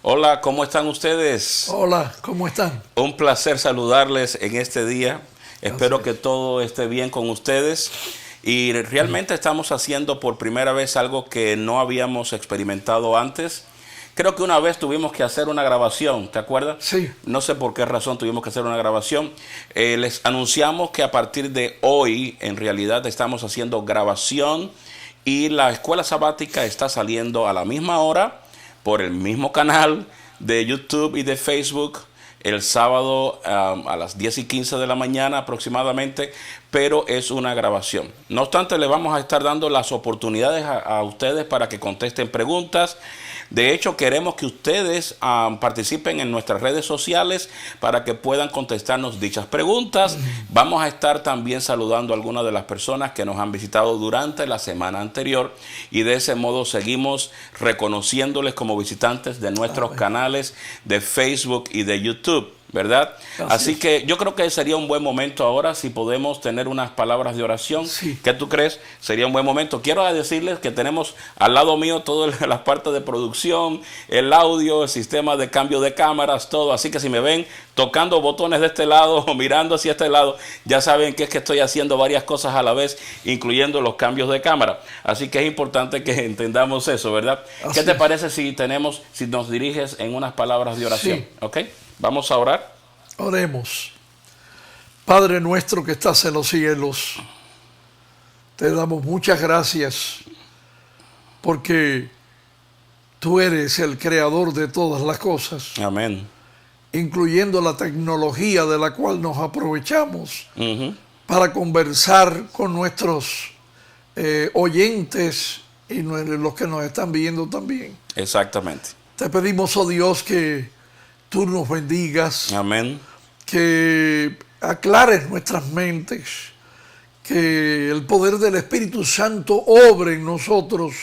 Hola, ¿cómo están ustedes? Hola, ¿cómo están? Un placer saludarles en este día. Espero que todo esté bien con ustedes. Y realmente estamos haciendo por primera vez algo que no habíamos experimentado antes. Creo que una vez tuvimos que hacer una grabación, ¿te acuerdas? Sí. No sé por qué razón tuvimos que hacer una grabación. Les anunciamos que a partir de hoy, en realidad, estamos haciendo grabación y la escuela sabática está saliendo a la misma hora por el mismo canal de YouTube y de Facebook el sábado a las 10:15 de la mañana aproximadamente, pero es una grabación. No obstante, le vamos a estar dando las oportunidades a ustedes para que contesten preguntas. De hecho, queremos que ustedes participen en nuestras redes sociales para que puedan contestarnos dichas preguntas. Vamos a estar también saludando a algunas de las personas que nos han visitado durante la semana anterior y de ese modo seguimos reconociéndoles como visitantes de nuestros canales de Facebook y de YouTube, ¿verdad? Así que yo creo que sería un buen momento ahora si podemos tener unas palabras de oración. Sí. ¿Qué tú crees? Sería un buen momento. Quiero decirles que tenemos al lado mío todas las partes de producción, el audio, el sistema de cambio de cámaras, todo. Así que si me ven tocando botones de este lado o mirando hacia este lado, ya saben que es que estoy haciendo varias cosas a la vez, incluyendo los cambios de cámara. Así que es importante que entendamos eso, ¿verdad? ¿Qué te parece si nos diriges en unas palabras de oración? Sí. ¿Ok? Vamos a orar. Oremos. Padre nuestro que estás en los cielos, te damos muchas gracias porque tú eres el creador de todas las cosas, Amén. incluyendo la tecnología de la cual nos aprovechamos para conversar con nuestros oyentes y los que nos están viendo también. Exactamente. Te pedimos, oh Dios, que tú nos bendigas, Amén. que aclares nuestras mentes, que el poder del Espíritu Santo obre en nosotros,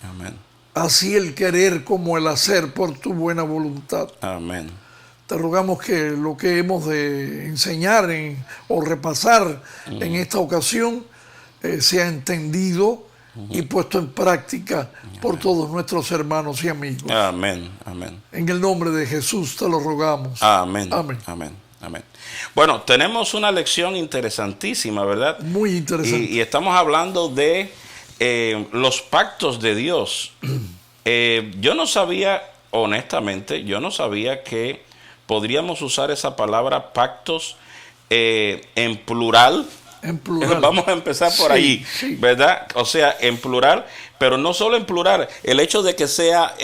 Amén. así el querer como el hacer por tu buena voluntad. Amén. Te rogamos que lo que hemos de enseñar o repasar en esta ocasión sea entendido y puesto en práctica por todos nuestros hermanos y amigos. Amén. Amén. En el nombre de Jesús te lo rogamos. Amén. Amén. Amén. Amén. Bueno, tenemos una lección interesantísima, ¿verdad? Muy interesante. Y estamos hablando de los pactos de Dios. Yo no sabía, honestamente, que podríamos usar esa palabra pactos en plural. En plural. Vamos a empezar por ahí, sí. ¿verdad? O sea, en plural, pero no solo en plural, el hecho de que sea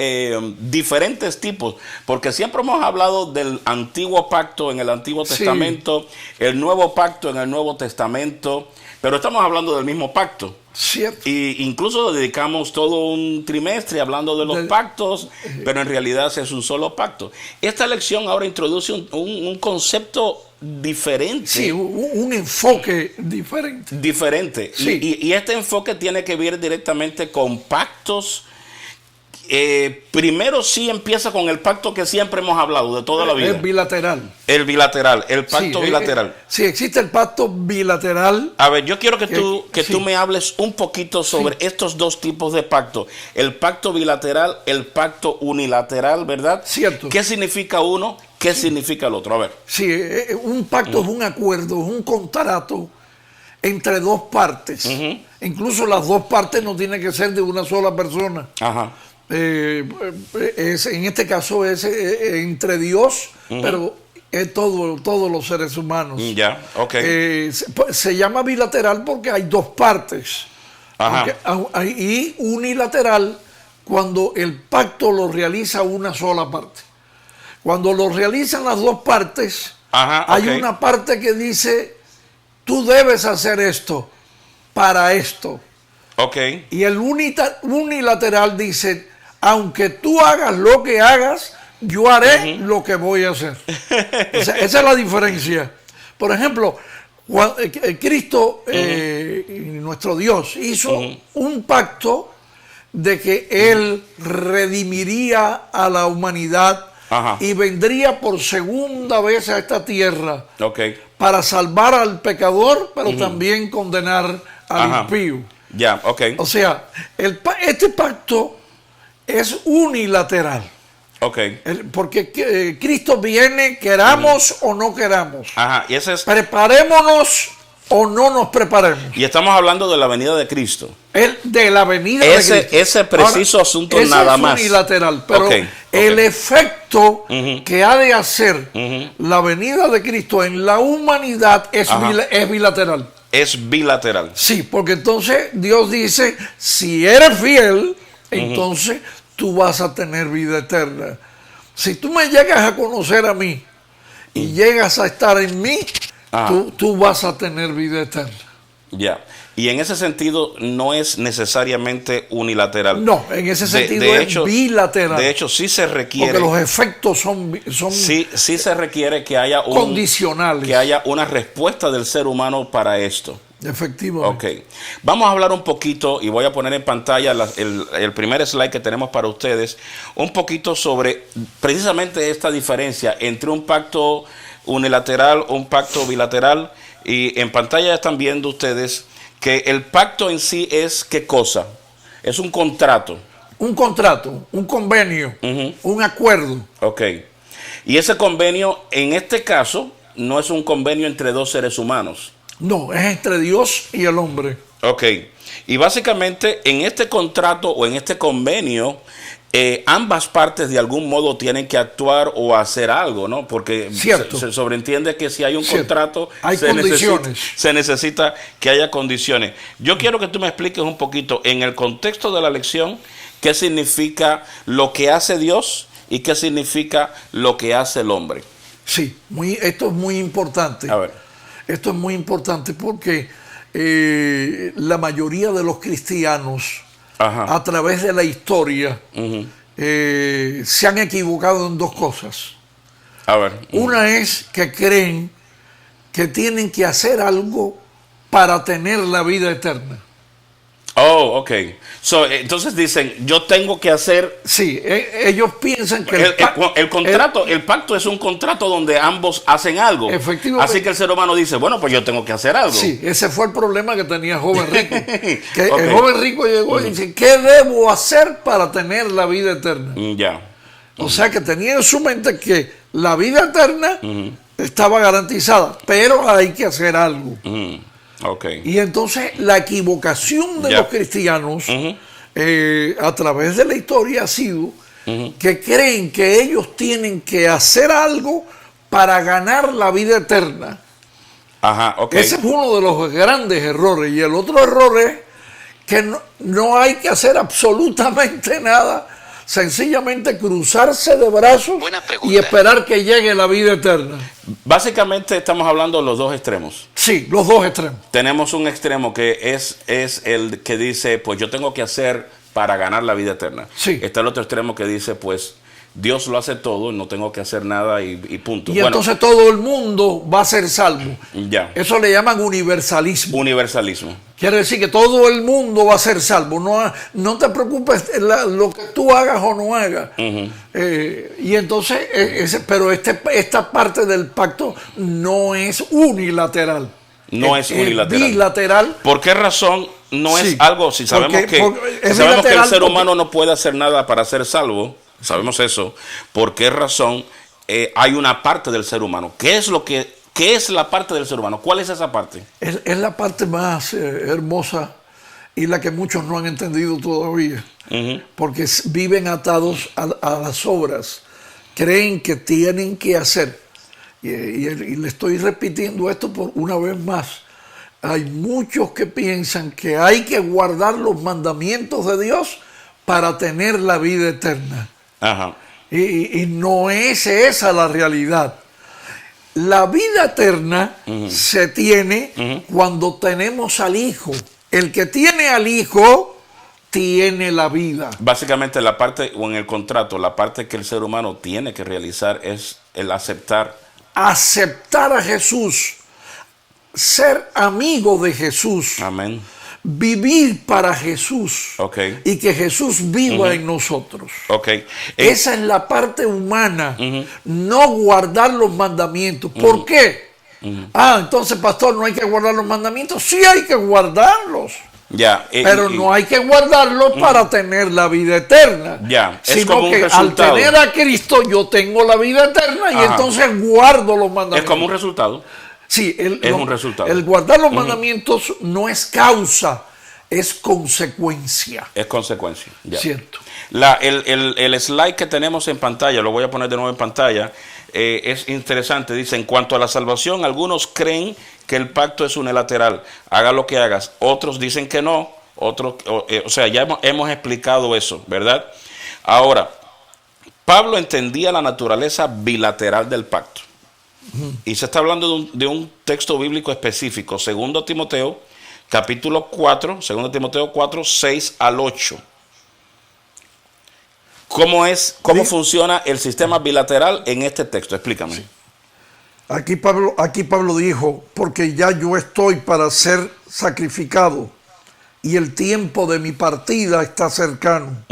diferentes tipos, porque siempre hemos hablado del antiguo pacto en el Antiguo Testamento, el nuevo pacto en el Nuevo Testamento, pero estamos hablando del mismo pacto. Cierto. Y incluso dedicamos todo un trimestre hablando de los pactos, pero en realidad es un solo pacto. Esta lección ahora introduce un concepto diferente. Sí, un enfoque diferente. Diferente. Sí. Y este enfoque tiene que ver directamente con pactos. Primero sí empieza con el pacto que siempre hemos hablado de toda la vida. Es bilateral. El bilateral, el pacto bilateral. Sí, existe el pacto bilateral. A ver, yo quiero que tú me hables un poquito sobre estos dos tipos de pacto. El pacto bilateral, el pacto unilateral, ¿verdad? Cierto. ¿Qué significa uno? ¿Qué significa el otro? A ver. Sí, un pacto es un acuerdo, es un contrato entre dos partes. Incluso las dos partes no tienen que ser de una sola persona. Ajá. En este caso es entre Dios, pero es todos los seres humanos. Ya, ok. Se llama bilateral porque hay dos partes. Ajá. Y unilateral cuando el pacto lo realiza una sola parte. Cuando lo realizan las dos partes, hay una parte que dice, tú debes hacer esto para esto. Okay. Y el unilateral dice, aunque tú hagas lo que hagas, yo haré lo que voy a hacer. O sea, esa es la diferencia. Por ejemplo, Cristo, nuestro Dios, hizo un pacto de que Él redimiría a la humanidad y vendría por segunda vez a esta tierra para salvar al pecador, pero también condenar al impío. Ya, ok. O sea, este pacto es unilateral. Ok. Porque Cristo viene, queramos o no queramos. Ajá. Y ese es. Preparémonos o no nos preparemos. Y estamos hablando de la venida de Cristo. De la venida de Cristo. Ese preciso asunto ese nada es más. Unilateral, pero el efecto que ha de hacer la venida de Cristo en la humanidad es bilateral. Es bilateral. Sí, porque entonces Dios dice, si eres fiel, entonces tú vas a tener vida eterna. Si tú me llegas a conocer a mí y llegas a estar en mí, tú vas a tener vida eterna. Ya. Y en ese sentido no es necesariamente unilateral. No, en ese sentido es bilateral. De hecho, sí se requiere. Porque los efectos son sí se requiere que haya condicionales. Que haya una respuesta del ser humano para esto. Efectivamente. Ok. Vamos a hablar un poquito, y voy a poner en pantalla el primer slide que tenemos para ustedes, un poquito sobre precisamente esta diferencia entre un pacto unilateral, un pacto bilateral, y en pantalla ya están viendo ustedes que el pacto en sí es ¿qué cosa? Es un contrato. Un contrato, un convenio, un acuerdo. Ok. Y ese convenio, en este caso, no es un convenio entre dos seres humanos. No, es entre Dios y el hombre. Ok. Y básicamente en este contrato o en este convenio, ambas partes de algún modo tienen que actuar o hacer algo, ¿no? Porque se sobreentiende que si hay un contrato, hay condiciones. Se necesita que haya condiciones. Yo quiero que tú me expliques un poquito, en el contexto de la lección, qué significa lo que hace Dios y qué significa lo que hace el hombre. Sí, esto es muy importante. A ver. Esto es muy importante porque la mayoría de los cristianos, a través de la historia, se han equivocado en dos cosas. A ver. Una es que creen que tienen que hacer algo para tener la vida eterna. Oh, ok. Entonces dicen, yo tengo que hacer... Sí, ellos piensan que el pacto es un contrato donde ambos hacen algo. Efectivamente. Así que el ser humano dice, bueno, pues yo tengo que hacer algo. Sí, ese fue el problema que tenía el joven rico. El joven rico llegó y dice, ¿qué debo hacer para tener la vida eterna? Ya. O sea que tenía en su mente que la vida eterna estaba garantizada, pero hay que hacer algo. Okay. Y entonces la equivocación de los cristianos a través de la historia ha sido que creen que ellos tienen que hacer algo para ganar la vida eterna. Ajá, okay. Ese es uno de los grandes errores. Y el otro error es que no hay que hacer absolutamente nada, sencillamente cruzarse de brazos y esperar que llegue la vida eterna. Básicamente estamos hablando de los dos extremos. Sí, los dos extremos. Tenemos un extremo que es el que dice, pues yo tengo que hacer para ganar la vida eterna. Sí. Está el otro extremo que dice, pues Dios lo hace todo, no tengo que hacer nada y punto. Y entonces todo el mundo va a ser salvo. Ya. Eso le llaman universalismo. Universalismo. Quiere decir que todo el mundo va a ser salvo. No te preocupes lo que tú hagas o no hagas. Y entonces, pero esta parte del pacto no es unilateral. No es unilateral. Es bilateral. ¿Por qué razón no es algo? Si sabemos que el ser humano no puede hacer nada para ser salvo, sabemos eso. ¿Por qué razón hay una parte del ser humano? ¿Qué es la parte del ser humano? ¿Cuál es esa parte? Es la parte más hermosa y la que muchos no han entendido todavía. Porque viven atados a las obras. Creen que tienen que hacer. Y le estoy repitiendo esto por una vez más. Hay muchos que piensan que hay que guardar los mandamientos de Dios para tener la vida eterna. Ajá. Y no es esa la realidad. La vida eterna se tiene cuando tenemos al Hijo. El que tiene al Hijo tiene la vida. Básicamente la parte, o en el contrato, la parte que el ser humano tiene que realizar es el aceptar a Jesús, ser amigo de Jesús. Amén. Vivir para Jesús. Okay. Y que Jesús viva en nosotros. Okay. Esa es la parte humana. No guardar los mandamientos. ¿Por qué? Entonces, pastor, no hay que guardar los mandamientos. Sí hay que guardarlos. Ya, pero no hay que guardarlo para tener la vida eterna. Ya, es sino como un que al resultado. tener a Cristo yo tengo la vida eterna y Ajá. entonces guardo los mandamientos. Es como un resultado. Sí, Es un resultado. El guardar los mandamientos no es causa, es consecuencia. Es consecuencia. Ya. Cierto. El slide que tenemos en pantalla, lo voy a poner de nuevo en pantalla, es interesante. Dice, en cuanto a la salvación, algunos creen que el pacto es unilateral, haga lo que hagas. Otros dicen que no. Otros, o sea, ya hemos explicado eso, ¿verdad? Ahora, Pablo entendía la naturaleza bilateral del pacto. Y se está hablando de un texto bíblico específico, 2 Timoteo, capítulo 4, 2 Timoteo 4, 6 al 8. ¿Cómo funciona el sistema bilateral en este texto? Explícame. Sí. Aquí Pablo dijo, porque ya yo estoy para ser sacrificado y el tiempo de mi partida está cercano.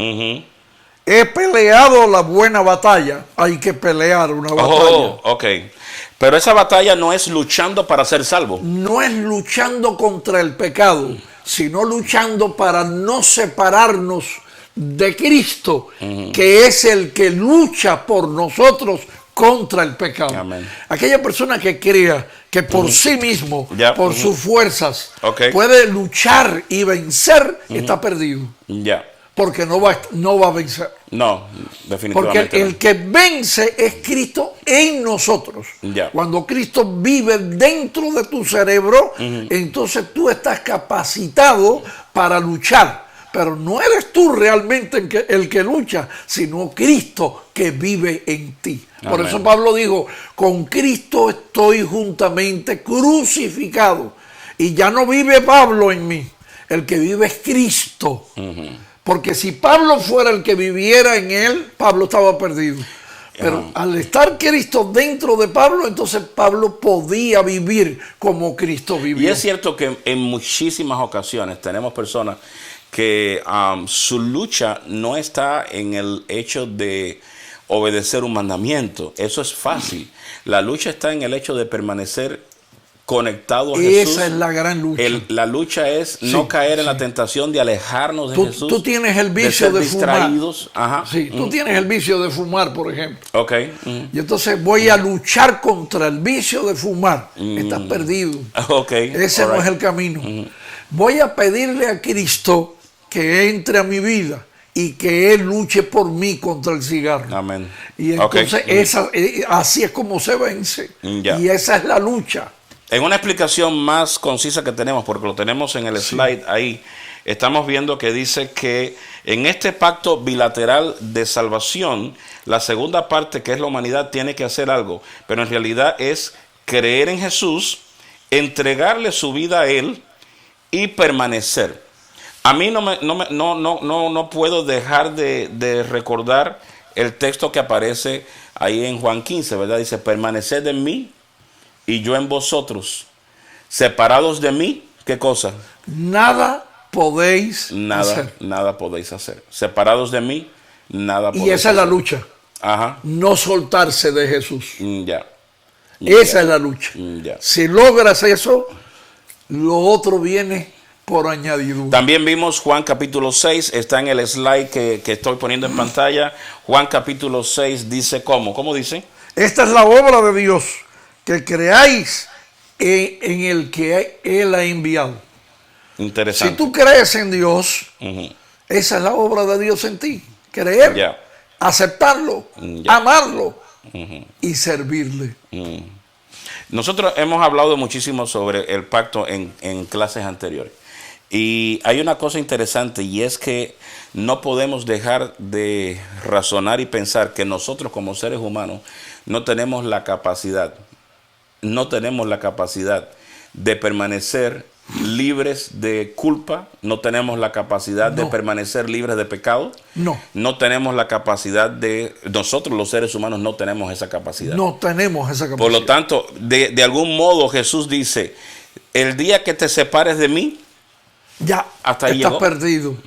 He peleado la buena batalla. Hay que pelear una batalla. Oh, ok. Pero esa batalla no es luchando para ser salvo. No es luchando contra el pecado, sino luchando para no separarnos de Cristo, que es el que lucha por nosotros contra el pecado. Amén. Aquella persona que crea que por sí mismo, por sus fuerzas, puede luchar y vencer, está perdido. Ya. Porque no va a vencer. No, definitivamente. Porque el que vence es Cristo en nosotros. Ya. Cuando Cristo vive dentro de tu cerebro, entonces tú estás capacitado para luchar. Pero no eres tú realmente el que lucha, sino Cristo que vive en ti. Por eso Pablo dijo, con Cristo estoy juntamente crucificado. Y ya no vive Pablo en mí, el que vive es Cristo. Porque si Pablo fuera el que viviera en él, Pablo estaba perdido. Pero al estar Cristo dentro de Pablo, entonces Pablo podía vivir como Cristo vivió. Y es cierto que en muchísimas ocasiones tenemos personas que su lucha no está en el hecho de obedecer un mandamiento. Eso es fácil. La lucha está en el hecho de permanecer conectado a Jesús. Esa es la gran lucha. La lucha es no caer en la tentación de alejarnos de Jesús. Tú tienes el vicio de fumar. Ajá. Sí, tú tienes el vicio de fumar, por ejemplo. Ok. Y entonces voy a luchar contra el vicio de fumar. Estás perdido. Ok. Ese no es el camino. Voy a pedirle a Cristo que entre a mi vida y que Él luche por mí contra el cigarro. Amén. Y entonces así es como se vence. Y esa es la lucha. En una explicación más concisa que tenemos, porque lo tenemos en el slide ahí, estamos viendo que dice que en este pacto bilateral de salvación, la segunda parte, que es la humanidad, tiene que hacer algo, pero en realidad es creer en Jesús, entregarle su vida a Él y permanecer. A mí no puedo dejar de recordar el texto que aparece ahí en Juan 15, ¿verdad? Dice, permaneced en mí y yo en vosotros, separados de mí, ¿qué cosa? Nada podéis hacer. Nada podéis hacer. Separados de mí, nada podéis hacer. Y esa es la lucha. Ajá. No soltarse de Jesús. Ya. Esa es la lucha. Si logras eso, lo otro viene por añadidura. También vimos Juan capítulo 6, está en el slide que estoy poniendo en pantalla. Juan capítulo 6 dice ¿cómo? ¿Cómo dice? Esta es la obra de Dios, que creáis en el que Él ha enviado. Interesante. Si tú crees en Dios, esa es la obra de Dios en ti. Creer, aceptarlo, amarlo y servirle. Nosotros hemos hablado muchísimo sobre el pacto en clases anteriores. Y hay una cosa interesante, y es que no podemos dejar de razonar y pensar que nosotros como seres humanos no tenemos la capacidad de permanecer libres de culpa, no tenemos la capacidad de permanecer libres de pecado, no tenemos la capacidad nosotros los seres humanos no tenemos esa capacidad. No tenemos esa capacidad. Por lo tanto, de algún modo Jesús dice, el día que te separes de mí, ya hasta ahí estás llegó. perdido.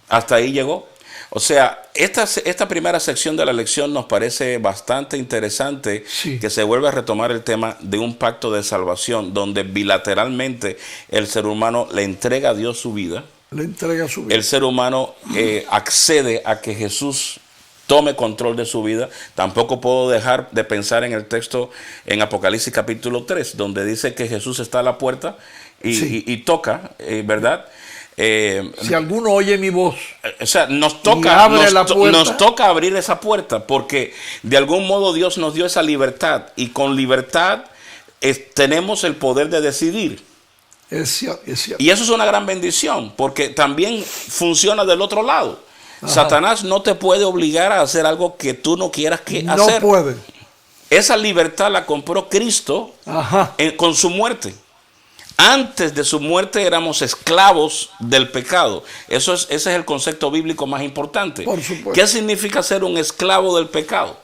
Hasta ahí llegó. O sea, esta primera sección de la lección nos parece bastante interesante, Sí. que se vuelve a retomar el tema de un pacto de salvación, donde bilateralmente el ser humano le entrega a Dios su vida. Le entrega su vida. El ser humano accede a que Jesús tome control de su vida. Tampoco puedo dejar de pensar en el texto en Apocalipsis capítulo 3, donde dice que Jesús está a la puerta y, Sí. y toca, ¿verdad? Si alguno oye mi voz, O sea, nos Y toca, abre la puerta. nos toca abrir esa puerta, porque de algún modo Dios nos dio esa libertad, y con libertad tenemos el poder de decidir. es cierto. Y eso es una gran bendición, porque también funciona del otro lado. Ajá. Satanás no te puede obligar a hacer algo que tú no quieras No hacer. puede. Esa libertad la compró Cristo Ajá. con su muerte. Antes de su muerte éramos esclavos del pecado. Ese es el concepto bíblico más importante. Por supuesto. ¿Qué significa ser un esclavo del pecado?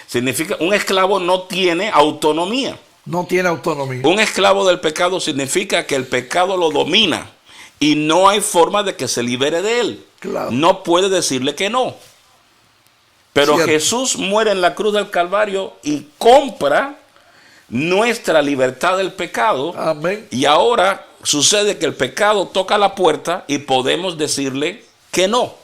Significa, un esclavo no tiene autonomía. No tiene autonomía. Un esclavo del pecado significa que el pecado lo domina y no hay forma de que se libere de él. Claro. No puede decirle que no. Pero Cierto. Jesús muere en la cruz del Calvario y compra nuestra libertad del pecado. Amén. Y ahora sucede que el pecado toca la puerta y podemos decirle que no.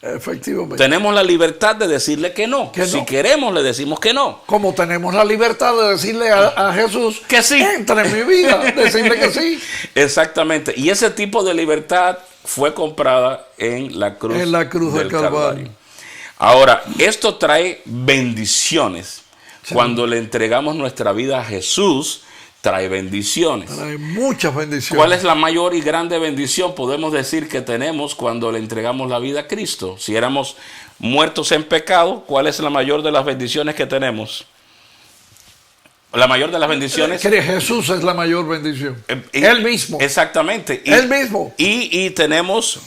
Efectivamente. Tenemos la libertad de decirle que no. Que no. Si queremos, le decimos que no. Como tenemos la libertad de decirle a Jesús Que sí. entra en mi vida, decirle que sí. Exactamente. Y ese tipo de libertad fue comprada en la cruz, del Calvario. Ahora, esto trae bendiciones. Sí. Cuando le entregamos nuestra vida a Jesús, trae bendiciones. Hay muchas bendiciones. ¿Cuál es la mayor y grande bendición podemos decir que tenemos cuando le entregamos la vida a Cristo? Si éramos muertos en pecado, ¿cuál es la mayor de las bendiciones que tenemos? La mayor de las bendiciones. Que Jesús es la mayor bendición. Él mismo. Exactamente. Él mismo. Y tenemos,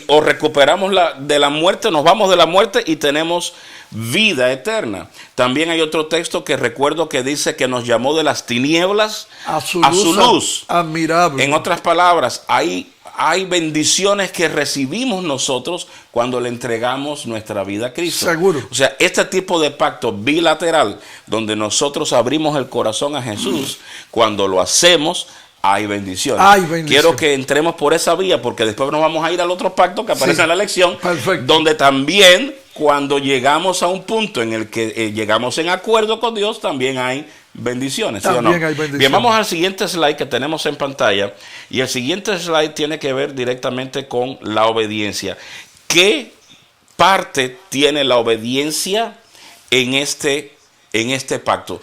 o recuperamos de la muerte, nos vamos de la muerte y tenemos vida eterna. También hay otro texto que recuerdo que dice que nos llamó de las tinieblas A su luz. admirable. En otras palabras, hay bendiciones que recibimos nosotros cuando le entregamos nuestra vida a Cristo. Seguro. O sea, este tipo de pacto bilateral, donde nosotros abrimos el corazón a Jesús, cuando lo hacemos, hay bendiciones. Hay bendiciones. Quiero que entremos por esa vía, porque después nos vamos a ir al otro pacto que aparece Sí. en la lección, Perfecto. donde también, cuando llegamos a un punto en el que llegamos en acuerdo con Dios, también hay bendiciones. ¿sí o no? También hay bendiciones. Bien, vamos al siguiente slide que tenemos en pantalla, y el siguiente slide tiene que ver directamente con la obediencia. ¿Qué parte tiene la obediencia en este pacto?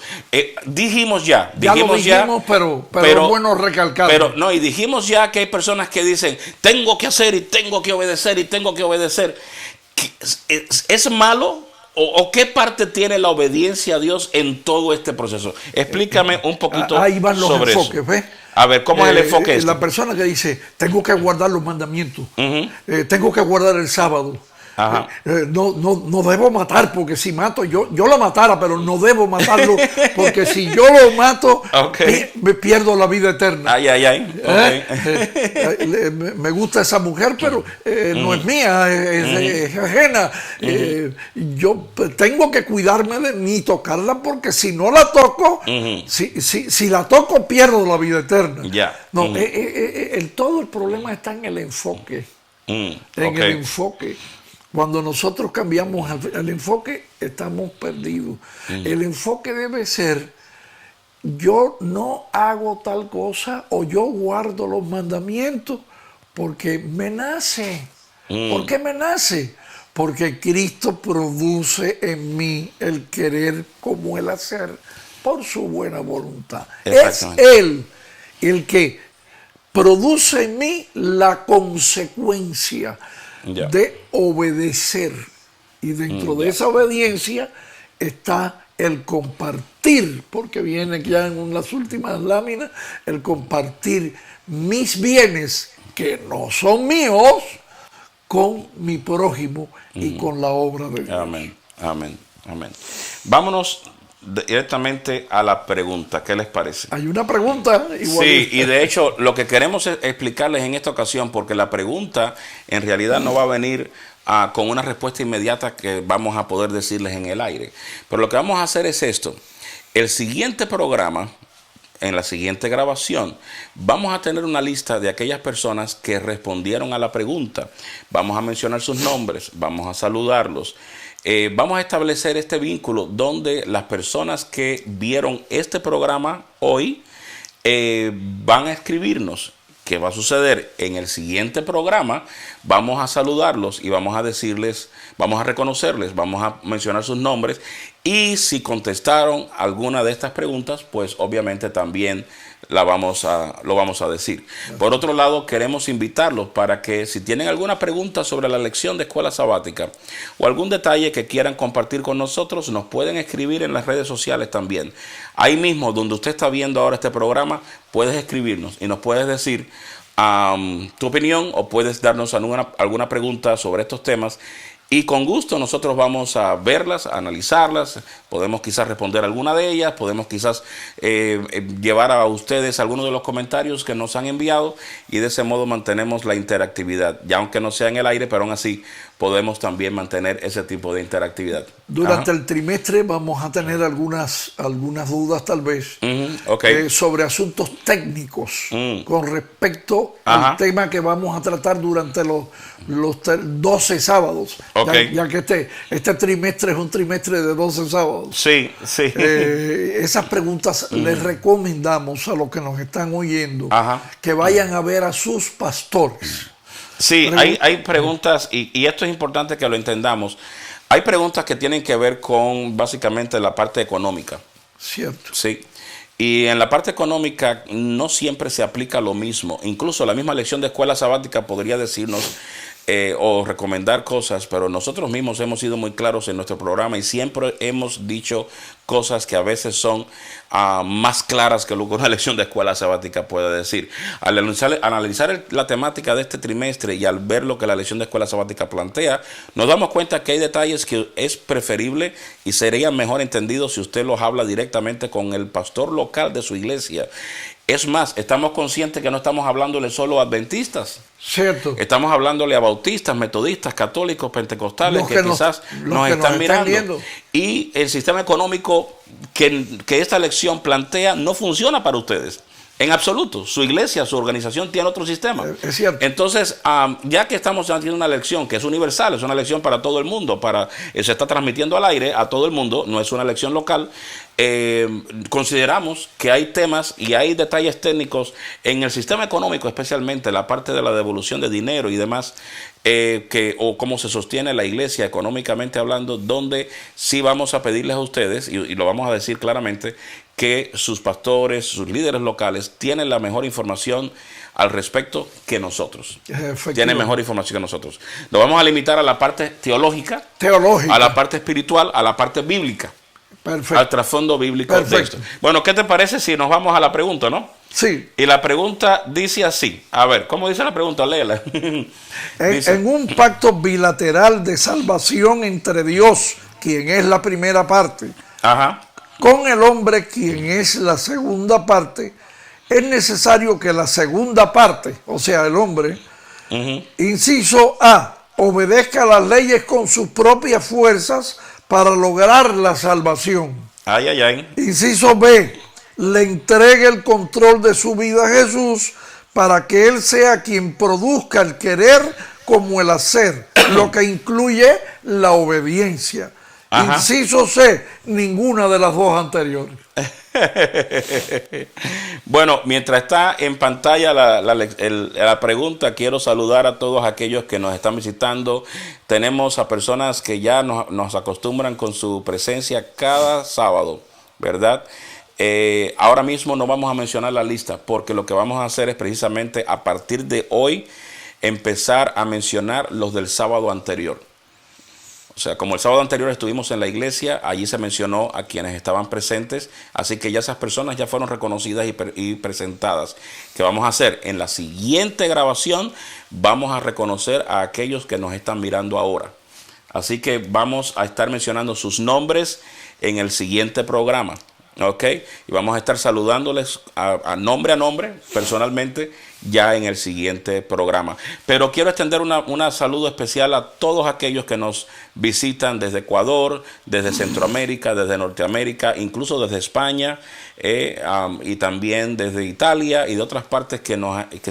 Dijimos ya, Ya lo dijimos, pero es bueno recalcarlo. Pero no, y dijimos ya que hay personas que dicen, tengo que hacer y tengo que obedecer y tengo que obedecer. ¿Es malo? ¿O qué parte tiene la obediencia a Dios en todo este proceso? Explícame un poquito Ahí van los sobre enfoques, eso. ¿ves? A ver, ¿cómo es el enfoque este? La persona que dice, tengo que guardar los mandamientos, tengo que guardar el sábado. Ajá. No debo matar, porque si mato, yo lo matara, pero no debo matarlo, porque si yo lo mato, Okay. me pierdo la vida eterna. Ay. Okay. Me gusta esa mujer, pero no es mía, es ajena. Yo tengo que cuidarme de ni tocarla, porque si no la toco, si la toco, pierdo la vida eterna. Ya. No, todo el problema está en el enfoque. En el enfoque. Cuando nosotros cambiamos el enfoque, estamos perdidos. El enfoque debe ser, yo no hago tal cosa o yo guardo los mandamientos porque me nace. ¿Por qué me nace? Porque Cristo produce en mí el querer como el hacer por su buena voluntad. Es Él el que produce en mí la consecuencia de obedecer, y dentro de esa obediencia está el compartir, porque viene ya en las últimas láminas, el compartir mis bienes que no son míos con mi prójimo y con la obra de Dios. Amén. Vámonos directamente a la pregunta. ¿Qué les parece? Hay una pregunta igual. Sí, y de hecho lo que queremos es explicarles en esta ocasión, porque la pregunta en realidad no va a venir con una respuesta inmediata que vamos a poder decirles en el aire. Pero lo que vamos a hacer es esto. El siguiente programa, en la siguiente grabación, vamos a tener una lista de aquellas personas que respondieron a la pregunta. Vamos a mencionar sus nombres, vamos a saludarlos. Vamos a establecer este vínculo donde las personas que vieron este programa hoy van a escribirnos. ¿Qué va a suceder? En el siguiente programa vamos a saludarlos y vamos a decirles, vamos a reconocerles, vamos a mencionar sus nombres, y si contestaron alguna de estas preguntas, pues obviamente también lo vamos a decir. Por otro lado, queremos invitarlos para que si tienen alguna pregunta sobre la lección de escuela sabática o algún detalle que quieran compartir con nosotros, nos pueden escribir en las redes sociales también. Ahí mismo donde usted está viendo ahora este programa, puedes escribirnos y nos puedes decir tu opinión, o puedes darnos alguna pregunta sobre estos temas. Y con gusto nosotros vamos a verlas, a analizarlas, podemos quizás responder alguna de ellas, podemos quizás llevar a ustedes algunos de los comentarios que nos han enviado, y de ese modo mantenemos la interactividad, ya aunque no sea en el aire, pero aún así podemos también mantener ese tipo de interactividad. Durante el trimestre vamos a tener algunas dudas tal vez sobre asuntos técnicos con respecto al tema que vamos a tratar durante los 12 sábados. Ya que este trimestre es un trimestre de 12 sábados. Sí, sí. Esas preguntas les recomendamos a los que nos están oyendo que vayan a ver a sus pastores. Sí, hay preguntas, y esto es importante que lo entendamos. Hay preguntas que tienen que ver con básicamente la parte económica. Cierto. Sí. Y en la parte económica no siempre se aplica lo mismo. Incluso la misma lección de escuela sabática podría decirnos o recomendar cosas, pero nosotros mismos hemos sido muy claros en nuestro programa y siempre hemos dicho cosas que a veces son más claras que lo que una lección de escuela sabática puede decir. Al analizar la temática de este trimestre y al ver lo que la lección de escuela sabática plantea, nos damos cuenta que hay detalles que es preferible y serían mejor entendidos si usted los habla directamente con el pastor local de su iglesia. Es más, estamos conscientes que no estamos hablándole solo a adventistas. Cierto. Estamos hablándole a bautistas, metodistas, católicos, pentecostales, que quizás nos están mirando. Y el sistema económico que esta lección plantea no funciona para ustedes. En absoluto. Su iglesia, su organización tiene otro sistema. Es cierto. Entonces, ya que estamos haciendo una lección que es universal, es una lección para todo el mundo, se está transmitiendo al aire a todo el mundo, no es una lección local, consideramos que hay temas y hay detalles técnicos en el sistema económico, especialmente la parte de la devolución de dinero y demás, o cómo se sostiene la iglesia económicamente hablando, donde sí vamos a pedirles a ustedes, y lo vamos a decir claramente, que sus pastores, sus líderes locales tienen la mejor información al respecto que nosotros. Tienen mejor información que nosotros. Nos vamos a limitar a la parte teológica, a la parte espiritual, a la parte bíblica. Perfecto. Al trasfondo bíblico de esto. Bueno, ¿qué te parece si nos vamos a la pregunta, no? Sí. Y la pregunta dice así. A ver, ¿cómo dice la pregunta? Léela. En un pacto bilateral de salvación entre Dios, quien es la primera parte, con el hombre, quien es la segunda parte, es necesario que la segunda parte, o sea, el hombre, inciso A, obedezca las leyes con sus propias fuerzas para lograr la salvación. Inciso B, le entregue el control de su vida a Jesús para que Él sea quien produzca el querer como el hacer, lo que incluye la obediencia. Inciso C, ninguna de las dos anteriores. Bueno, mientras está en pantalla la pregunta, quiero saludar a todos aquellos que nos están visitando. Tenemos a personas que ya nos acostumbran con su presencia cada sábado, ¿verdad? Ahora mismo no vamos a mencionar la lista, porque lo que vamos a hacer es precisamente a partir de hoy empezar a mencionar los del sábado anterior. O sea, como el sábado anterior estuvimos en la iglesia, allí se mencionó a quienes estaban presentes, así que ya esas personas ya fueron reconocidas y presentadas. ¿Qué vamos a hacer? En la siguiente grabación vamos a reconocer a aquellos que nos están mirando ahora. Así que vamos a estar mencionando sus nombres en el siguiente programa. ¿Ok? Y vamos a estar saludándoles a nombre personalmente, ya en el siguiente programa. Pero quiero extender una saludo especial a todos aquellos que nos visitan desde Ecuador, desde Centroamérica, desde Norteamérica, incluso desde España, y también desde Italia y de otras partes que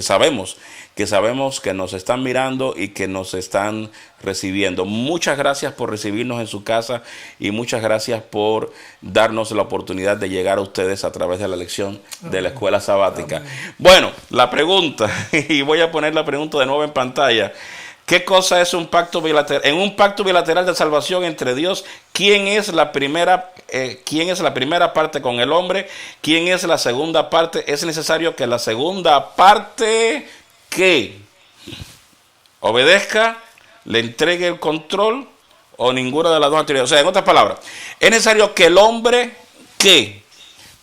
sabemos que nos están mirando y que nos están recibiendo. Muchas gracias por recibirnos en su casa y muchas gracias por darnos la oportunidad de llegar a ustedes a través de la lección de la escuela sabática. Amén. Bueno, la pregunta, y voy a poner la pregunta de nuevo en pantalla. ¿Qué cosa es un pacto bilateral? En un pacto bilateral de salvación entre Dios, ¿quién es la primera parte con el hombre? ¿Quién es la segunda parte? Es necesario que la segunda parte que obedezca, le entregue el control o ninguna de las dos anteriores. O sea, en otras palabras, es necesario que el hombre que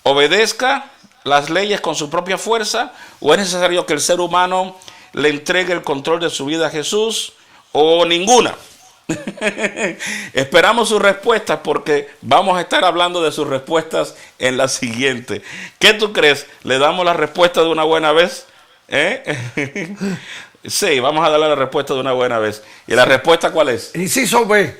obedezca las leyes con su propia fuerza, o es necesario que el ser humano le entregue el control de su vida a Jesús, o ninguna. Esperamos sus respuestas porque vamos a estar hablando de sus respuestas en la siguiente. ¿Qué tú crees? ¿Le damos la respuesta de una buena vez? Sí, vamos a darle la respuesta de una buena vez. ¿Y la respuesta cuál es? Inciso B.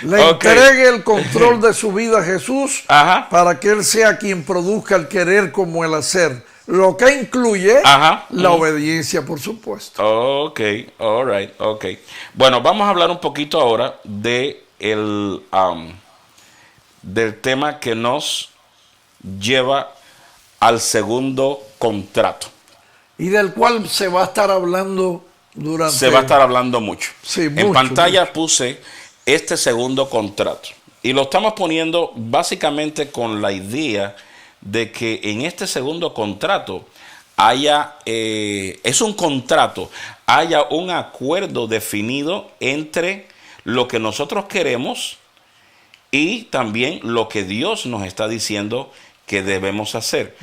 Le entregue el control de su vida a Jesús. Ajá. Para que Él sea quien produzca el querer como el hacer. Lo que incluye la obediencia, por supuesto. Ok, all right, ok. Bueno, vamos a hablar un poquito ahora del tema que nos lleva al segundo contrato. Y del cual se va a estar hablando durante... Se va a estar hablando mucho. Sí, en pantalla puse este segundo contrato. Y lo estamos poniendo básicamente con la idea de que en este segundo contrato es un contrato, haya un acuerdo definido entre lo que nosotros queremos y también lo que Dios nos está diciendo que debemos hacer.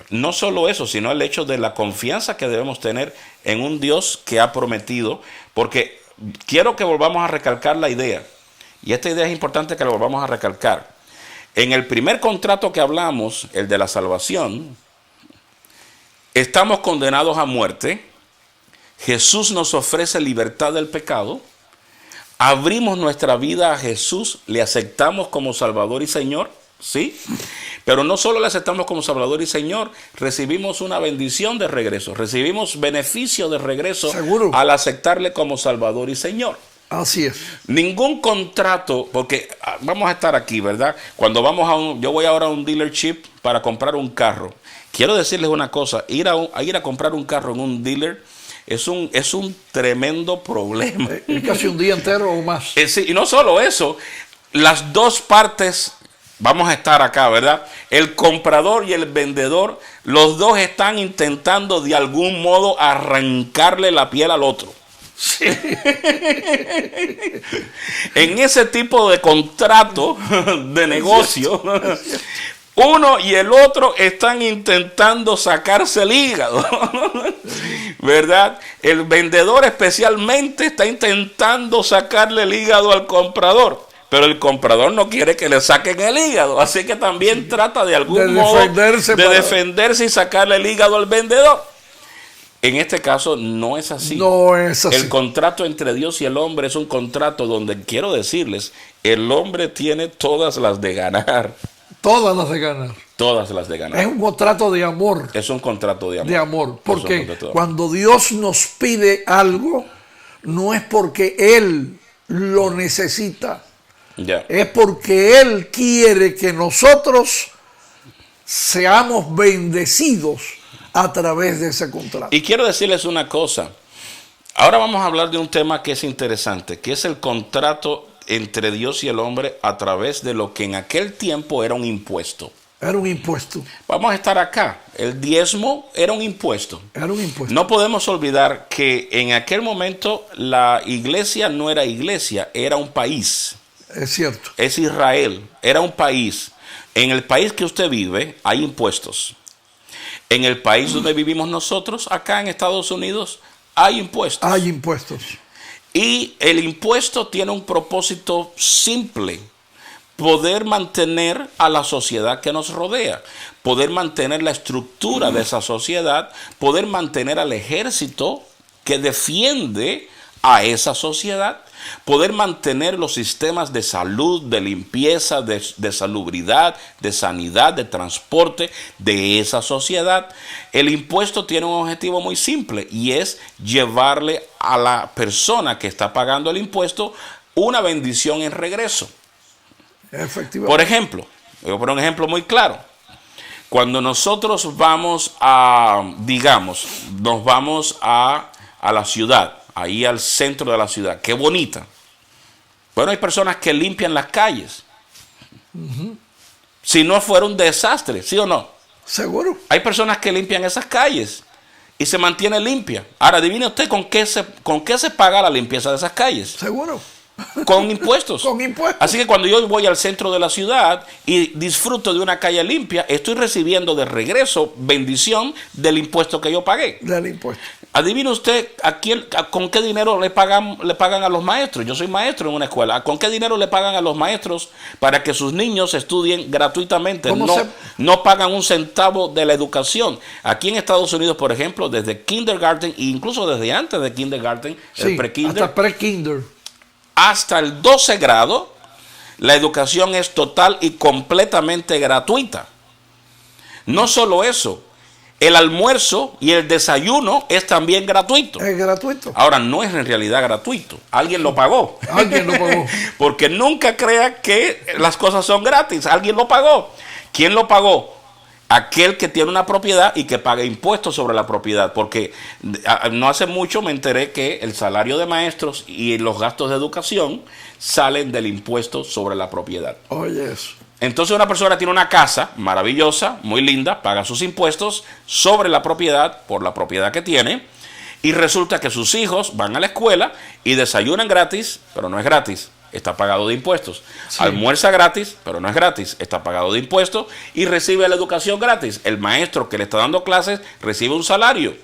No solo eso, sino el hecho de la confianza que debemos tener en un Dios que ha prometido, porque quiero que volvamos a recalcar la idea, y esta idea es importante que la volvamos a recalcar. En el primer contrato que hablamos, el de la salvación, estamos condenados a muerte, Jesús nos ofrece libertad del pecado, abrimos nuestra vida a Jesús, le aceptamos como Salvador y Señor, ¿sí? Pero no solo le aceptamos como Salvador y Señor, recibimos una bendición de regreso, recibimos beneficio de regreso. ¿Seguro? Al aceptarle como Salvador y Señor. Así es. Ningún contrato, porque vamos a estar aquí, ¿verdad? Cuando vamos yo voy ahora a un dealership para comprar un carro. Quiero decirles una cosa, ir a comprar un carro en un dealer es un tremendo problema. Es casi un día entero o más. Sí, y no solo eso, las dos partes vamos a estar acá, ¿verdad? El comprador y el vendedor, los dos están intentando de algún modo arrancarle la piel al otro. Sí. En ese tipo de contrato de negocio, uno y el otro están intentando sacarse el hígado, ¿verdad? El vendedor especialmente está intentando sacarle el hígado al comprador, pero el comprador no quiere que le saquen el hígado, así que también trata de algún modo de defenderse y sacarle el hígado al vendedor. En este caso no es así. No es así. El contrato entre Dios y el hombre es un contrato donde, quiero decirles, el hombre tiene todas las de ganar. Todas las de ganar. Todas las de ganar. Es un contrato de amor. Es un contrato de amor. De amor. Porque cuando Dios nos pide algo, no es porque Él lo necesita. Es porque Él quiere que nosotros seamos bendecidos a través de ese contrato. Y quiero decirles una cosa. Ahora vamos a hablar de un tema que es interesante, que es el contrato entre Dios y el hombre a través de lo que en aquel tiempo era un impuesto. Era un impuesto. Vamos a estar acá. El diezmo era un impuesto. Era un impuesto. No podemos olvidar que en aquel momento la iglesia no era iglesia, era un país. Es cierto. Es Israel, era un país. En el país que usted vive hay impuestos. En el país donde vivimos nosotros, acá en Estados Unidos, hay impuestos. Hay impuestos. Y el impuesto tiene un propósito simple, poder mantener a la sociedad que nos rodea, poder mantener la estructura de esa sociedad, poder mantener al ejército que defiende a esa sociedad, poder mantener los sistemas de salud, de limpieza, de salubridad, de sanidad, de transporte de esa sociedad. El impuesto tiene un objetivo muy simple y es llevarle a la persona que está pagando el impuesto una bendición en regreso. Efectivamente. Por ejemplo, voy a poner un ejemplo muy claro. Cuando nosotros vamos a, digamos, nos vamos a la ciudad, ahí al centro de la ciudad, qué bonita. Bueno, hay personas que limpian las calles. Si no fuera un desastre, ¿sí o no? Seguro. Hay personas que limpian esas calles y se mantiene limpia. Ahora, adivine usted con qué se paga la limpieza de esas calles. Seguro. Con impuestos. Con impuestos. Así que cuando yo voy al centro de la ciudad y disfruto de una calle limpia, estoy recibiendo de regreso bendición del impuesto que yo pagué. Del impuesto. Adivine usted con qué dinero le pagan a los maestros. Yo soy maestro en una escuela. ¿Con qué dinero le pagan a los maestros para que sus niños estudien gratuitamente? No pagan un centavo de la educación. Aquí en Estados Unidos, por ejemplo, desde kindergarten e incluso desde antes de kindergarten, sí, el pre-kinder, hasta pre-kinder, hasta el 12 grado, la educación es total y completamente gratuita. No solo eso, el almuerzo y el desayuno es también gratuito. Es gratuito. Ahora, no es en realidad gratuito. Alguien lo pagó. Alguien lo pagó. Porque nunca crea que las cosas son gratis. Alguien lo pagó. ¿Quién lo pagó? Aquel que tiene una propiedad y que paga impuestos sobre la propiedad, porque no hace mucho me enteré que el salario de maestros y los gastos de educación salen del impuesto sobre la propiedad. Oye, eso. Entonces una persona tiene una casa maravillosa, muy linda, paga sus impuestos sobre la propiedad por la propiedad que tiene y resulta que sus hijos van a la escuela y desayunan gratis, pero no es gratis. Está pagado de impuestos. Sí. Almuerza gratis, pero no es gratis. Está pagado de impuestos y recibe la educación gratis. El maestro que le está dando clases recibe un salario,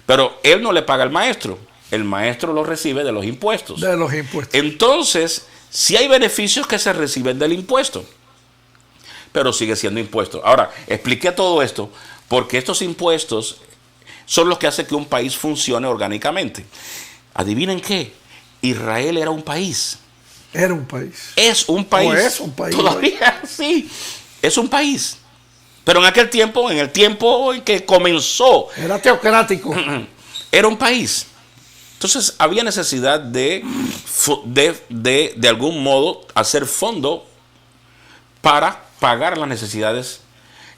pero él no le paga al maestro. El maestro lo recibe de los impuestos. De los impuestos. Entonces, sí hay beneficios que se reciben del impuesto, pero sigue siendo impuesto. Ahora, expliqué todo esto porque estos impuestos son los que hacen que un país funcione orgánicamente. ¿Adivinen qué? Israel era un país. Era un país. Es un país. O es un país. Todavía sí. Es un país. Pero en aquel tiempo, en el tiempo en que comenzó. Era teocrático. Era un país. Entonces había necesidad de algún modo hacer fondo para pagar las necesidades,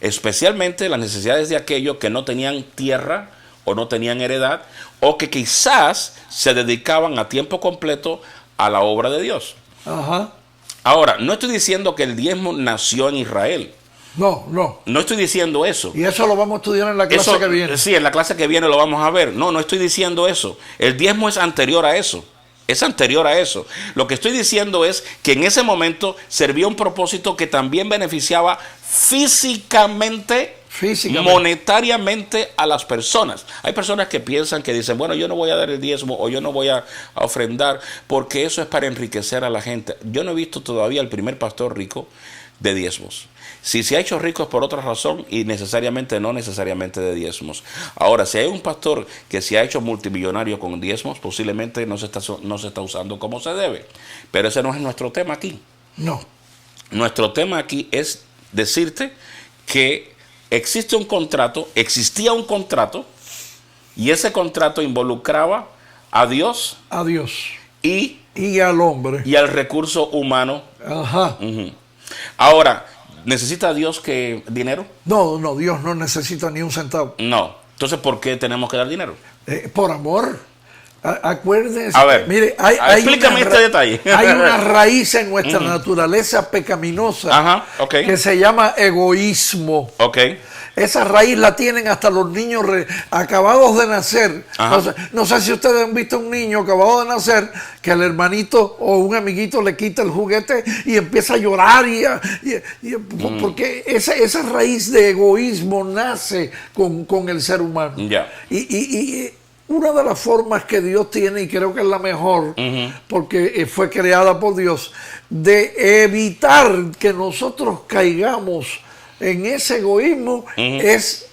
especialmente las necesidades de aquellos que no tenían tierra o no tenían heredad o que quizás se dedicaban a tiempo completo a la obra de Dios. Ajá. Ahora, no estoy diciendo que el diezmo nació en Israel. No, no. No estoy diciendo eso. Y eso lo vamos a estudiar en la clase que viene. Sí, en la clase que viene lo vamos a ver. No estoy diciendo eso. El diezmo es anterior a eso. Es anterior a eso. Lo que estoy diciendo es que en ese momento servía un propósito que también beneficiaba físicamente, monetariamente a las personas. Hay personas que piensan, que dicen, bueno, yo no voy a dar el diezmo o yo no voy a ofrendar porque eso es para enriquecer a la gente. Yo no he visto todavía el primer pastor rico de diezmos. Si se ha hecho rico es por otra razón y no necesariamente de diezmos. Ahora, si hay un pastor que se ha hecho multimillonario con diezmos, posiblemente no se está usando como se debe. Pero ese no es nuestro tema aquí. No. Nuestro tema aquí es decirte que existía un contrato, y ese contrato involucraba a Dios. A Dios. Y al hombre. Y al recurso humano. Ajá. Ahora, ¿necesita Dios dinero? No, Dios no necesita ni un centavo. No. Entonces, ¿por qué tenemos que dar dinero? Por amor. Acuérdense. A ver, mire, explícame este detalle. Hay una raíz en nuestra naturaleza pecaminosa. Ajá, okay. Que se llama egoísmo. Okay. Esa raíz la tienen hasta los niños acabados de nacer. No sé si ustedes han visto un niño acabado de nacer que el hermanito o un amiguito le quita el juguete y empieza a llorar porque esa raíz de egoísmo nace con el ser humano. Yeah. Y una de las formas que Dios tiene, y creo que es la mejor, porque fue creada por Dios, de evitar que nosotros caigamos en ese egoísmo, es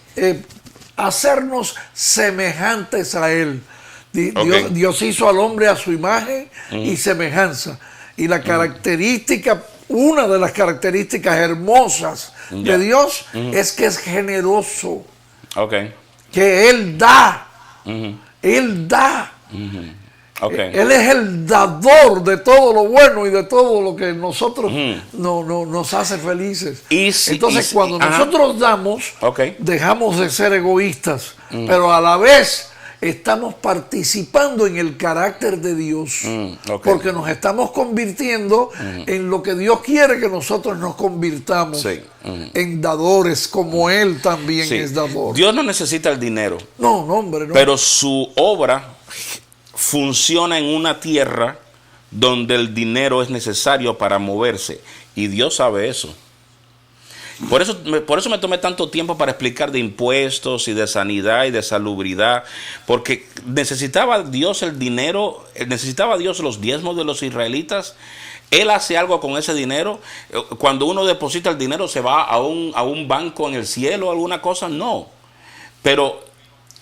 hacernos semejantes a Él. Dios hizo al hombre a su imagen y semejanza. Y la característica, una de las características hermosas de Dios es que es generoso. Que Él da. Él da. Él es el dador de todo lo bueno y de todo lo que nosotros nos hace felices. Entonces, cuando nosotros damos, dejamos de ser egoístas, pero a la vez estamos participando en el carácter de Dios, porque nos estamos convirtiendo en lo que Dios quiere que nosotros nos convirtamos, en dadores, como Él también es dador. Dios no necesita el dinero. No, hombre, no. Pero su obra funciona en una tierra donde el dinero es necesario para moverse, y Dios sabe eso. Por eso me tomé tanto tiempo para explicar de impuestos y de sanidad y de salubridad, porque necesitaba Dios el dinero, necesitaba Dios los diezmos de los israelitas. Él hace algo con ese dinero. Cuando uno deposita el dinero, se va a un banco en el cielo, alguna cosa, no. Pero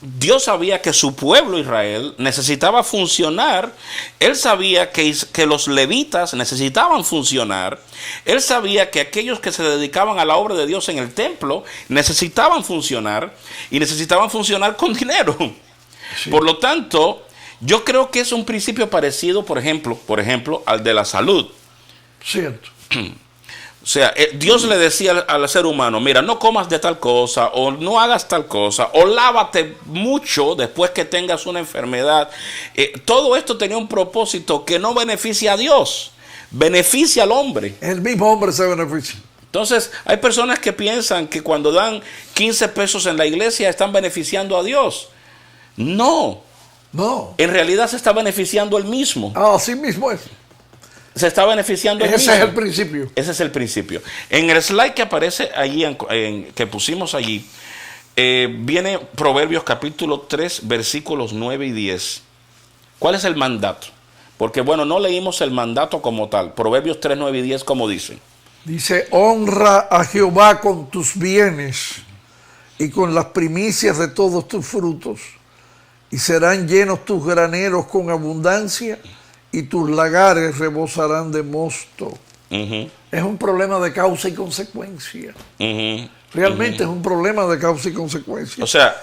Dios sabía que su pueblo Israel necesitaba funcionar. Él sabía que los levitas necesitaban funcionar. Él sabía que aquellos que se dedicaban a la obra de Dios en el templo necesitaban funcionar, y necesitaban funcionar con dinero. Por lo tanto, yo creo que es un principio parecido, por ejemplo, al de la salud. Cierto. O sea, Dios le decía al ser humano, mira, no comas de tal cosa, o no hagas tal cosa, o lávate mucho después que tengas una enfermedad. Todo esto tenía un propósito que no beneficia a Dios, beneficia al hombre. El mismo hombre se beneficia. Entonces, hay personas que piensan que cuando dan 15 pesos en la iglesia están beneficiando a Dios. No. En realidad se está beneficiando él mismo. Así mismo es. Se está beneficiando. Ese es el principio. Ese es el principio. En el slide que aparece allí, que pusimos allí, viene Proverbios capítulo 3, versículos 9 y 10. ¿Cuál es el mandato? Porque bueno, no leímos el mandato como tal. Proverbios 3, 9 y 10, ¿cómo dice? Dice, honra a Jehová con tus bienes y con las primicias de todos tus frutos, y serán llenos tus graneros con abundancia, y tus lagares rebosarán de mosto. Es un problema de causa y consecuencia. Realmente es un problema de causa y consecuencia. O sea,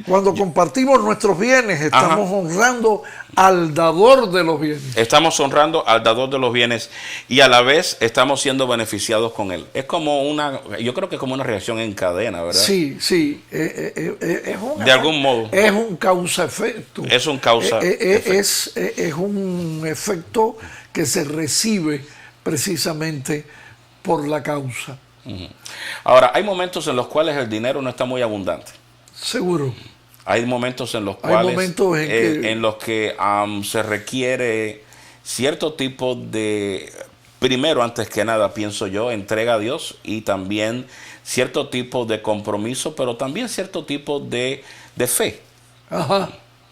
cuando compartimos nuestros bienes, estamos honrando al dador de los bienes. Estamos honrando al dador de los bienes, y a la vez estamos siendo beneficiados con él. Es como yo creo que es como una reacción en cadena, ¿verdad? Sí. De algún modo. Es un causa-efecto. Es un causa-efecto. Es un efecto que se recibe precisamente por la causa. Ahora, hay momentos en los cuales el dinero no está muy abundante. Seguro. Hay momentos en los cuales en los que se requiere cierto tipo de, primero, antes que nada, pienso yo, entrega a Dios, y también cierto tipo de compromiso, pero también cierto tipo de fe.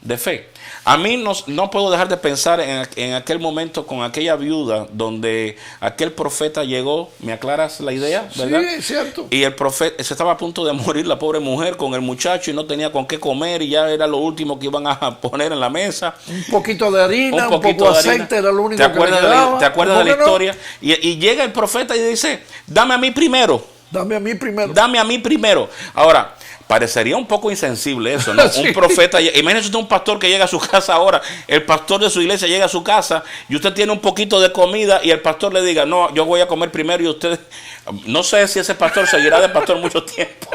De fe. A mí no puedo dejar de pensar en aquel momento con aquella viuda donde aquel profeta llegó. ¿Me aclaras la idea? ¿Verdad? Sí, es cierto. Y el profeta se estaba a punto de morir, la pobre mujer, con el muchacho, y no tenía con qué comer, y ya era lo último que iban a poner en la mesa. Un poquito de harina, un poco de aceite, era lo único que le daba. ¿Te acuerdas de la historia? Y llega el profeta y dice, dame a mí primero. Dame a mí primero. Dame a mí primero. Ahora, parecería un poco insensible eso, ¿no? Sí. Un profeta, imagínese usted un pastor que llega a su casa ahora, el pastor de su iglesia llega a su casa y usted tiene un poquito de comida y el pastor le diga, no, yo voy a comer primero, y usted, no sé si ese pastor seguirá de pastor mucho tiempo.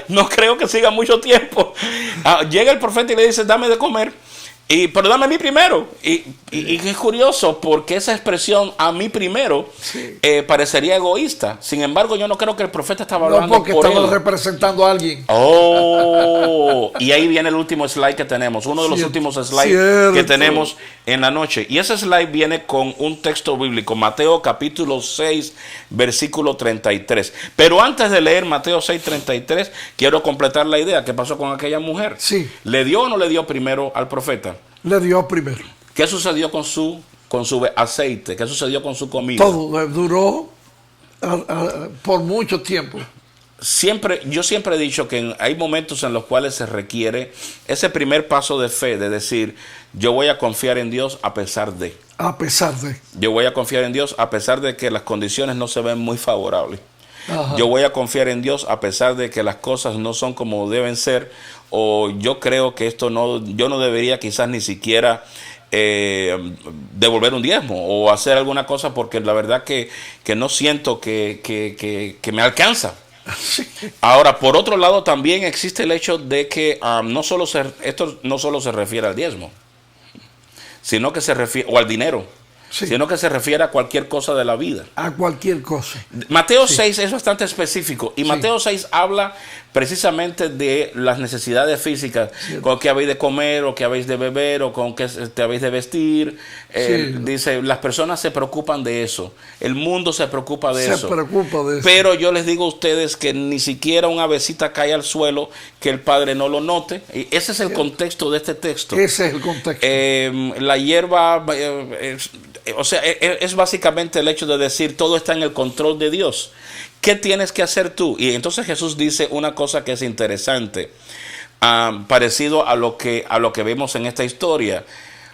No creo que siga mucho tiempo. Llega el profeta y le dice, dame de comer. Pero dame a mí primero. Y es curioso porque esa expresión a mí primero parecería egoísta. Sin embargo, yo no creo que el profeta estaba hablando No, porque por estaba él. representando a alguien. Oh, y ahí viene el último slide que tenemos, uno de los últimos slides que tenemos en la noche. Y ese slide viene con un texto bíblico, Mateo capítulo 6, versículo 33. Pero antes de leer Mateo 6, 33, quiero completar la idea. ¿Qué pasó con aquella mujer? Sí. ¿Le dio o no le dio primero al profeta? Le dio primero. ¿Qué sucedió con su aceite? ¿Qué sucedió con su comida? Todo duró por mucho tiempo. Yo siempre he dicho que hay momentos en los cuales se requiere ese primer paso de fe, de decir, yo voy a confiar en Dios a pesar de. A pesar de. Yo voy a confiar en Dios a pesar de que las condiciones no se ven muy favorables. Ajá. Yo voy a confiar en Dios a pesar de que las cosas no son como deben ser, o yo creo que yo no debería quizás ni siquiera devolver un diezmo o hacer alguna cosa porque la verdad que no siento que me alcanza. Sí. Ahora, por otro lado, también existe el hecho de que esto no solo se refiere al diezmo, sino que se refiere, o al dinero, Sí. sino que se refiere a cualquier cosa de la vida. A cualquier cosa. Mateo 6 es bastante específico y Sí. Mateo 6 habla precisamente de las necesidades físicas, con qué habéis de comer o qué habéis de beber o con qué te habéis de vestir. Dice, las personas se preocupan de eso, el mundo se preocupa de eso. Se preocupa de eso. Pero yo les digo a ustedes que ni siquiera una avecita cae al suelo que el Padre no lo note. Y ese es el contexto de este texto. Ese es el contexto. La hierba, es básicamente el hecho de decir todo está en el control de Dios. ¿Qué tienes que hacer tú? Y entonces Jesús dice una cosa que es interesante, parecido a lo que vemos en esta historia.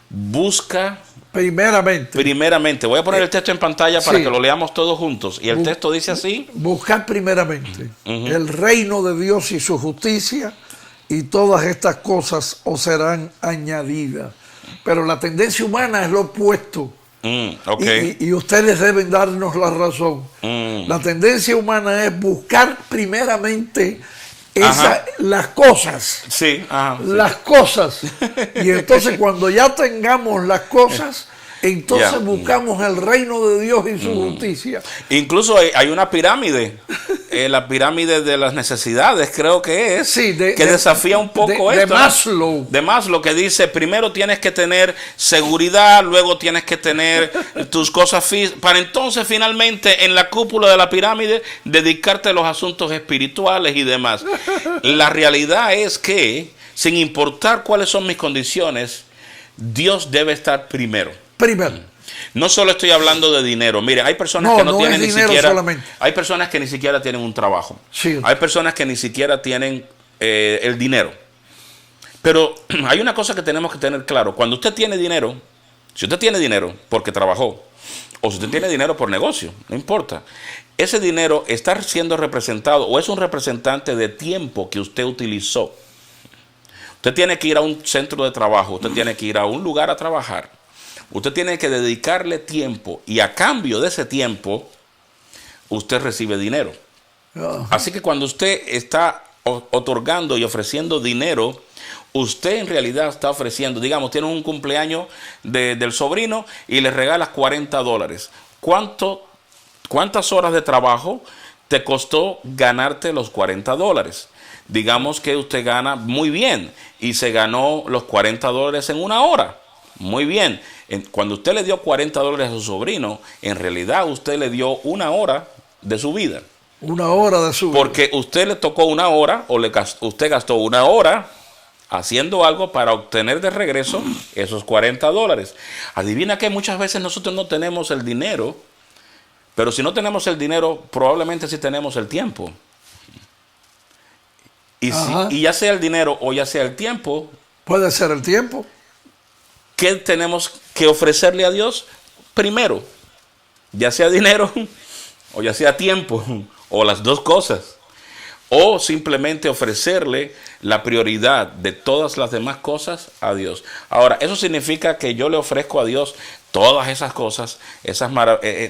Busca primeramente. Voy a poner el texto en pantalla para que lo leamos todos juntos. Y el texto dice así: buscar primeramente el reino de Dios y su justicia, y todas estas cosas os serán añadidas. Pero la tendencia humana es lo opuesto. Okay. Y ustedes deben darnos la razón. La tendencia humana es buscar primeramente las cosas. Sí, las cosas. Y entonces cuando ya tengamos las cosas, entonces buscamos el reino de Dios y su justicia. Incluso hay una pirámide, la pirámide de las necesidades, creo que es, que desafía un poco esto. De Maslow, que dice, primero tienes que tener seguridad, luego tienes que tener tus cosas físicas, para entonces finalmente en la cúpula de la pirámide dedicarte a los asuntos espirituales y demás. La realidad es que, sin importar cuáles son mis condiciones, Dios debe estar primero. No solo estoy hablando de dinero. Mire, hay personas que no tienen ni siquiera solamente. Hay personas que ni siquiera tienen un trabajo. Sí. Hay personas que ni siquiera tienen el dinero. Pero hay una cosa que tenemos que tener claro. Cuando usted tiene dinero, si usted tiene dinero porque trabajó, o si usted tiene dinero por negocio, no importa. Ese dinero está siendo representado o es un representante de tiempo que usted utilizó. Usted tiene que ir a un centro de trabajo, usted tiene que ir a un lugar a trabajar. Usted tiene que dedicarle tiempo y a cambio de ese tiempo, usted recibe dinero. Así que cuando usted está otorgando y ofreciendo dinero, usted en realidad está ofreciendo, digamos, tiene un cumpleaños del sobrino y le regalas $40. ¿Cuántas horas de trabajo te costó ganarte los $40? Digamos que usted gana muy bien y se ganó los $40 en una hora. Muy bien. Cuando usted le dio $40 a su sobrino, en realidad usted le dio una hora de su vida. Una hora de su vida. Porque usted le tocó una hora o usted gastó una hora haciendo algo para obtener de regreso esos $40. Adivina que muchas veces nosotros no tenemos el dinero, pero si no tenemos el dinero, probablemente sí tenemos el tiempo. Y ya sea el dinero o ya sea el tiempo. Puede ser el tiempo. ¿Qué tenemos que ofrecerle a Dios? Primero, ya sea dinero o ya sea tiempo o las dos cosas. O simplemente ofrecerle la prioridad de todas las demás cosas a Dios. Ahora, eso significa que yo le ofrezco a Dios todas esas cosas,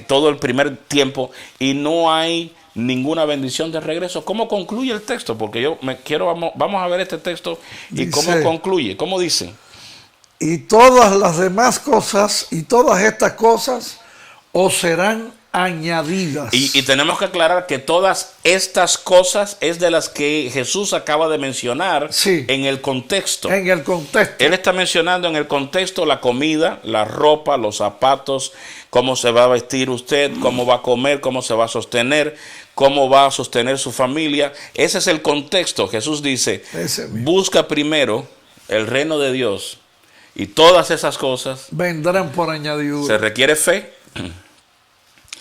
todo el primer tiempo y no hay ninguna bendición de regreso. ¿Cómo concluye el texto? Porque vamos a ver este texto y cómo concluye. ¿Cómo dice? y todas las demás cosas, y todas estas cosas os serán añadidas. Y tenemos que aclarar que todas estas cosas es de las que Jesús acaba de mencionar en el contexto. En el contexto. Él está mencionando en el contexto la comida, la ropa, los zapatos, cómo se va a vestir usted, cómo va a comer, cómo se va a sostener, cómo va a sostener su familia. Ese es el contexto. Jesús dice, busca primero el reino de Dios y todas esas cosas vendrán por añadidura. Se requiere fe.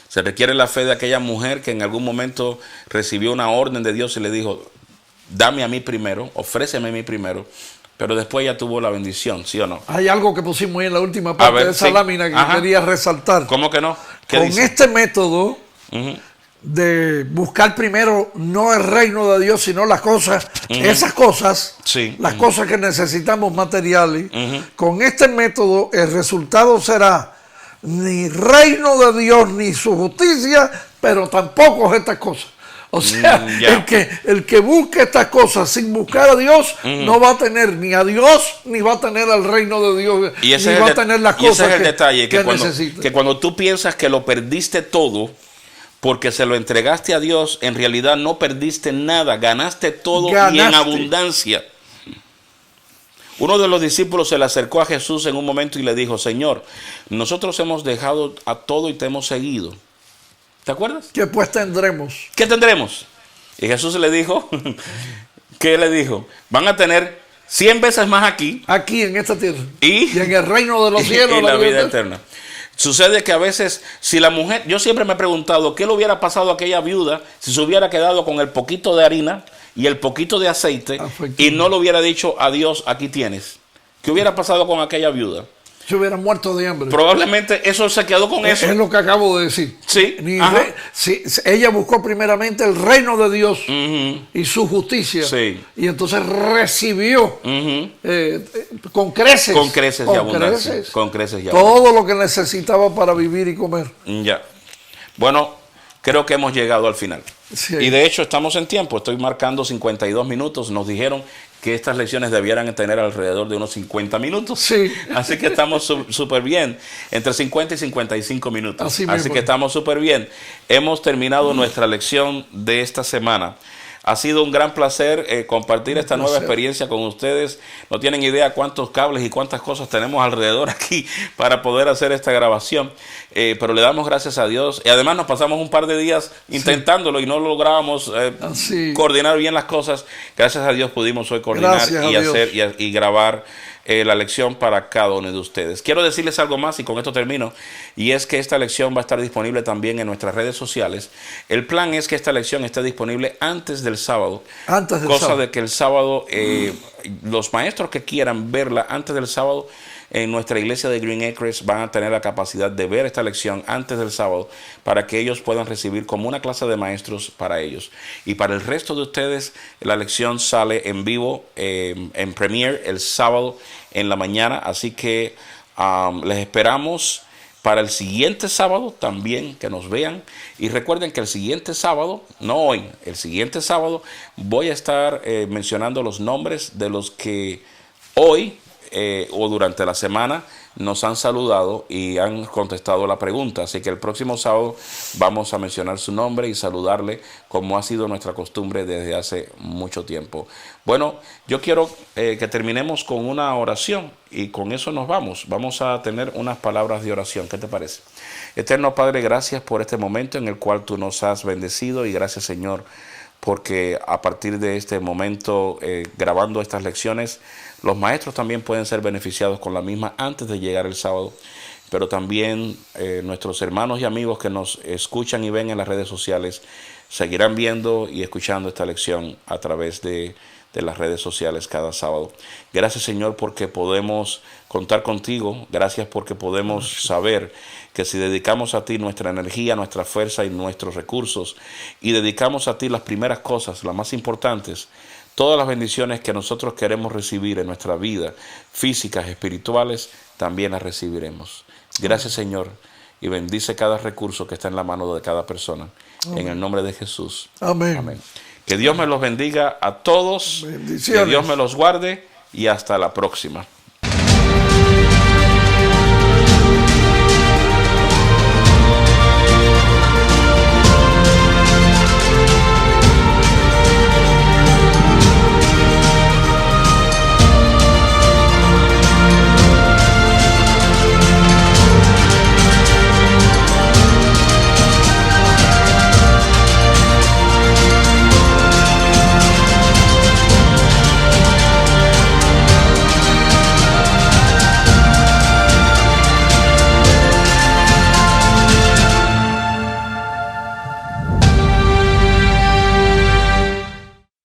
Se requiere la fe de aquella mujer que en algún momento recibió una orden de Dios y le dijo, dame a mí primero, ofréceme a mí primero, pero después ya tuvo la bendición, ¿sí o no? Hay algo que pusimos ahí en la última parte de esa lámina que quería resaltar. ¿Cómo que no? Con este método de buscar primero no el reino de Dios, sino las cosas, esas cosas, las cosas que necesitamos materiales, con este método el resultado será ni reino de Dios ni su justicia, pero tampoco estas cosas. O sea, el que busque estas cosas sin buscar a Dios no va a tener ni a Dios ni va a tener al reino de Dios, y ese ni va a tener las cosas ese es el detalle, que necesita. Que cuando tú piensas que lo perdiste todo porque se lo entregaste a Dios, en realidad no perdiste nada, ganaste todo y en abundancia. Uno de los discípulos se le acercó a Jesús en un momento y le dijo, Señor, nosotros hemos dejado a todo y te hemos seguido. ¿Te acuerdas? ¿Qué pues tendremos? ¿Qué tendremos? Y Jesús le dijo, ¿qué le dijo? Van a tener 100 veces más aquí. Aquí en esta tierra. Y en el reino de los cielos. Y la vida eterna. Sucede que a veces, si la mujer, yo siempre me he preguntado, ¿qué le hubiera pasado a aquella viuda si se hubiera quedado con el poquito de harina y el poquito de aceite y no le hubiera dicho a Dios, aquí tienes? ¿Qué hubiera pasado con aquella viuda? Se hubiera muerto de hambre. Probablemente eso se quedó con eso. Es lo que acabo de decir. Sí. Ella buscó primeramente el reino de Dios y su justicia. Sí. Y entonces recibió con creces. Con creces y abundancia. Con creces y abundancia. Todo lo que necesitaba para vivir y comer. Ya. Bueno, creo que hemos llegado al final. Sí. Y de hecho estamos en tiempo. Estoy marcando 52 minutos. Nos dijeron que estas lecciones debieran tener alrededor de unos 50 minutos. Sí. Así que estamos súper bien. Entre 50 y 55 minutos. Así que estamos súper bien. Hemos terminado nuestra lección de esta semana. Ha sido un gran placer compartir esta nueva experiencia con ustedes. No tienen idea cuántos cables y cuántas cosas tenemos alrededor aquí para poder hacer esta grabación. Pero le damos gracias a Dios. Y además nos pasamos un par de días intentándolo y no lográbamos coordinar bien las cosas. Gracias a Dios pudimos hoy coordinar y hacer y grabar la lección para cada uno de ustedes. Quiero decirles algo más y con esto termino, y es que esta lección va a estar disponible también en nuestras redes sociales. El plan es que esta lección esté disponible antes del sábado, cosa de que el sábado los maestros que quieran verla antes del sábado en nuestra iglesia de Green Acres van a tener la capacidad de ver esta lección antes del sábado para que ellos puedan recibir como una clase de maestros para ellos. Y para el resto de ustedes, la lección sale en vivo en Premiere el sábado en la mañana. Así que les esperamos para el siguiente sábado también que nos vean. Y recuerden que el siguiente sábado, no hoy, el siguiente sábado voy a estar mencionando los nombres de los que hoy o durante la semana nos han saludado y han contestado la pregunta. Así que el próximo sábado vamos a mencionar su nombre y saludarle como ha sido nuestra costumbre desde hace mucho tiempo. Bueno, yo quiero que terminemos con una oración y con eso nos vamos. Vamos a tener unas palabras de oración. ¿Qué te parece? Eterno Padre, gracias por este momento en el cual tú nos has bendecido y gracias, Señor, porque a partir de este momento, grabando estas lecciones, los maestros también pueden ser beneficiados con la misma antes de llegar el sábado, pero también nuestros hermanos y amigos que nos escuchan y ven en las redes sociales seguirán viendo y escuchando esta lección a través de las redes sociales cada sábado. Gracias, Señor, porque podemos contar contigo. Gracias porque podemos saber que si dedicamos a ti nuestra energía, nuestra fuerza y nuestros recursos y dedicamos a ti las primeras cosas, las más importantes, todas las bendiciones que nosotros queremos recibir en nuestra vida, físicas, espirituales, también las recibiremos. Gracias, Señor, y bendice cada recurso que está en la mano de cada persona. En el nombre de Jesús. Amén. Amén. Que Dios me los bendiga a todos. Bendiciones. Que Dios me los guarde y hasta la próxima.